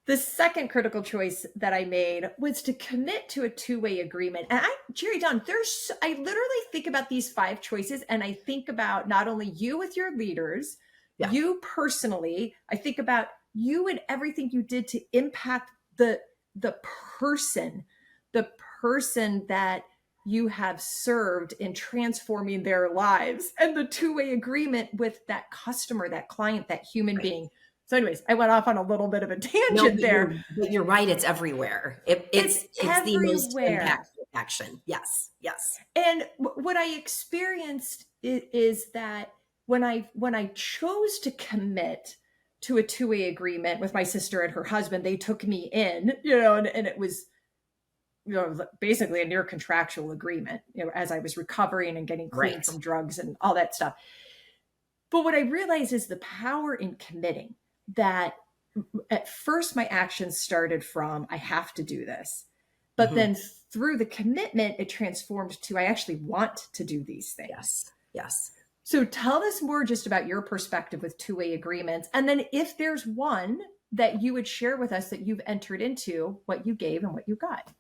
The second critical choice that I made was to commit to a two-way agreement. And Jeri Dawn, I literally think about these five choices and I think about not only you with your leaders, Yeah. you personally, I think about you and everything you did to impact the person, the person that you have served in transforming their lives, and the two-way agreement with that customer, that client, that human Right. being. So anyways, I went off on a little bit of a No, tangent but there. you're right. It's everywhere. It's It's the most everywhere. impactful action. Yes. Yes. And what I experienced is that when I chose to commit to a two-way agreement with my sister and her husband, they took me in, and it was, basically a near contractual agreement, as I was recovering and getting clean Right. from drugs and all that stuff. But what I realized is the power in committing, that at first my actions started from, I have to do this. But Mhm. then through the commitment, it transformed to, I actually want to do these things. Yes. Yes. So tell us more just about your perspective with two-way agreements. And then if there's one that you would share with us that you've entered into, what you gave and what you got.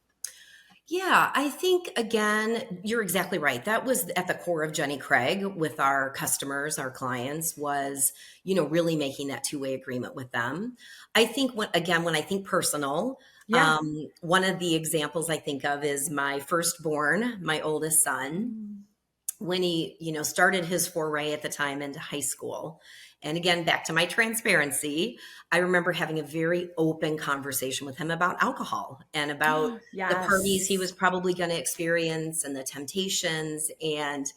Yeah, I think again, you're exactly right. That was at the core of Jenny Craig with our customers, our clients, was, really making that two-way agreement with them. I think when I think personal, Yeah. one of the examples I think of is my firstborn, my oldest son, Mm. when he, started his foray at the time into high school. And again, back to my transparency, I remember having a very open conversation with him about alcohol and about the parties he was Yes. probably going to experience and the temptations. And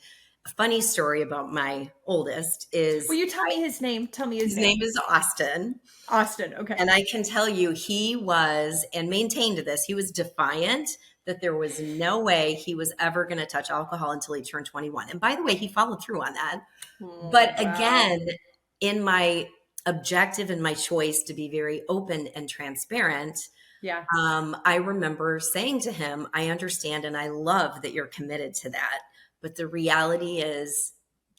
a funny story about my oldest Will is you tell me his name? Tell me his his name name. is Austin. Austin. Okay. And I can tell you, he was, and maintained this, he was defiant that there was no way he was ever going to touch alcohol until he turned 21. And by the way, he followed through on that. But Wow. again, in my objective and my choice to be very open and transparent, Yeah. I remember saying to him, I understand and I love that you're committed to that. But the reality is,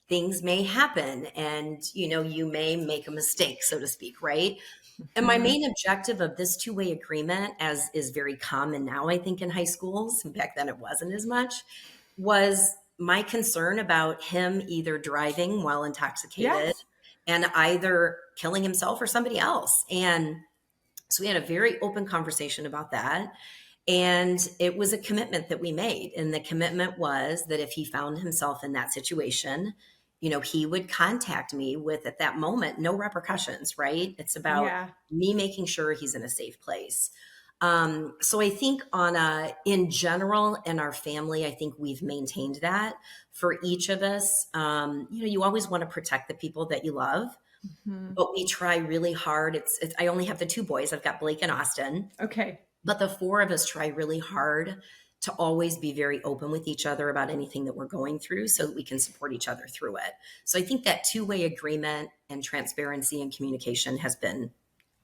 things may happen and you may make a mistake, so to speak, right? And my Mhm. main objective of this two-way agreement, as is very common now, I think, in high schools, and back then it wasn't as much, was my concern about him either driving while intoxicated Yes. and either killing himself or somebody else. And so we had a very open conversation about that. And it was a commitment that we made. And the commitment was that if he found himself in that situation, he would contact me with, at that moment, no repercussions, right? It's about Yeah. me making sure he's in a safe place. So I think in general, in our family, I think we've maintained that for each of us. You always want to protect the people that you love, Mhm. but we try really hard. I only have the two boys. I've got Blake and Austin, Okay. but the four of us try really hard to always be very open with each other about anything that we're going through so that we can support each other through it. So I think that two-way agreement and transparency and communication has been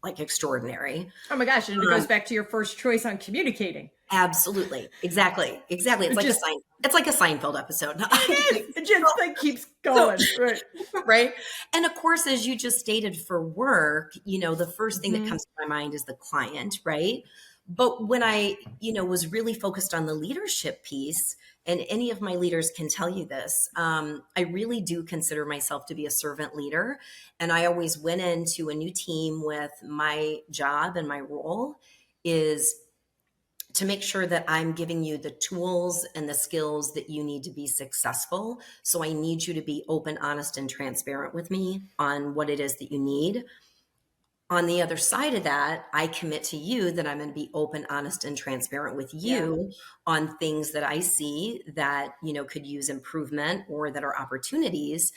like extraordinary. Oh my gosh. And it Um, goes back to your first choice on communicating. Absolutely. Exactly. Exactly. It just, It's like a Seinfeld episode. it is. It just like keeps So, going. Right. right. And of course, as you just stated for work, the first thing that Mhm. comes to my mind is the client, right? But when I, was really focused on the leadership piece, and any of my leaders can tell you this, I really do consider myself to be a servant leader. And I always went into a new team with my job and my role is to make sure that I'm giving you the tools and the skills that you need to be successful. So I need you to be open, honest, and transparent with me on what it is that you need. On the other side of that, I commit to you that I'm going to be open, honest, and transparent with Yeah. you on things that I see that, could use improvement or that are opportunities.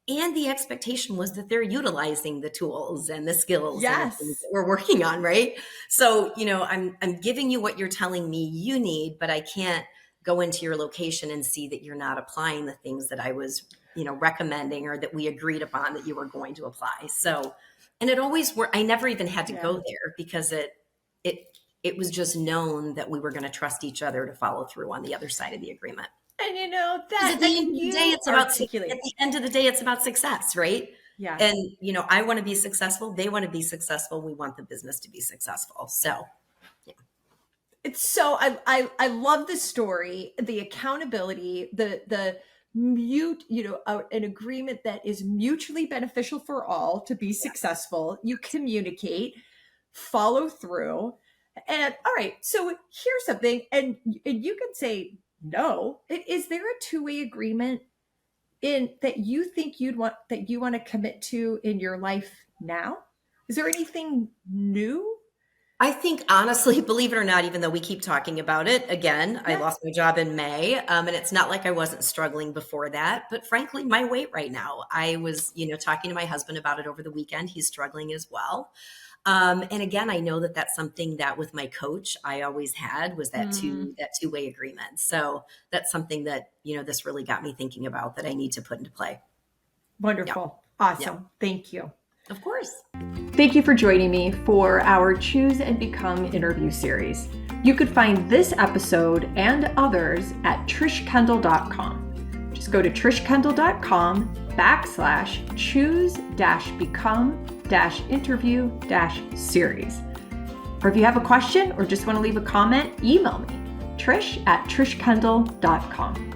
And the expectation was that they're utilizing the tools and the skills and the things Yes. that we're working on, right? So, I'm giving you what you're telling me you need, but I can't go into your location and see that you're not applying the things that I was, recommending or that we agreed upon that you were going to apply. So, and it always worked. I never even had to Yeah. go there because it was just known that we were going to trust each other to follow through on the other side of the agreement. And Because that, at I the end mean, of the day, you it's about articulate. at the end of the day, it's about success, right? Yeah. And, I want to be successful. They want to be successful. We want the business to be successful. So, yeah. It's so I love the story, the accountability, the mute, an agreement that is mutually beneficial for all to be successful. You communicate, follow through. And all right, so here's something, and you can say no. Is there a two-way agreement in that you think you want to commit to in your life now? Is there anything new? I think honestly, believe it or not, even though we keep talking about it, again, I Yeah. lost my job in May, and it's not like I wasn't struggling before that. But frankly, my weight right now, I was, talking to my husband about it over the weekend. He's struggling as well. And again, I know that that's something that with my coach, I always had was that two-way agreement. So that's something that, this really got me thinking about that I need to put into play. Wonderful. Yeah. Awesome. Yeah. Thank you. Of course. Thank you for joining me for our Choose and Become interview series. You could find this episode and others at trishkendall.com. Just go to trishkendall.com/choose-become-interview-series. Or if you have a question or just want to leave a comment, email me, trish@trishkendall.com.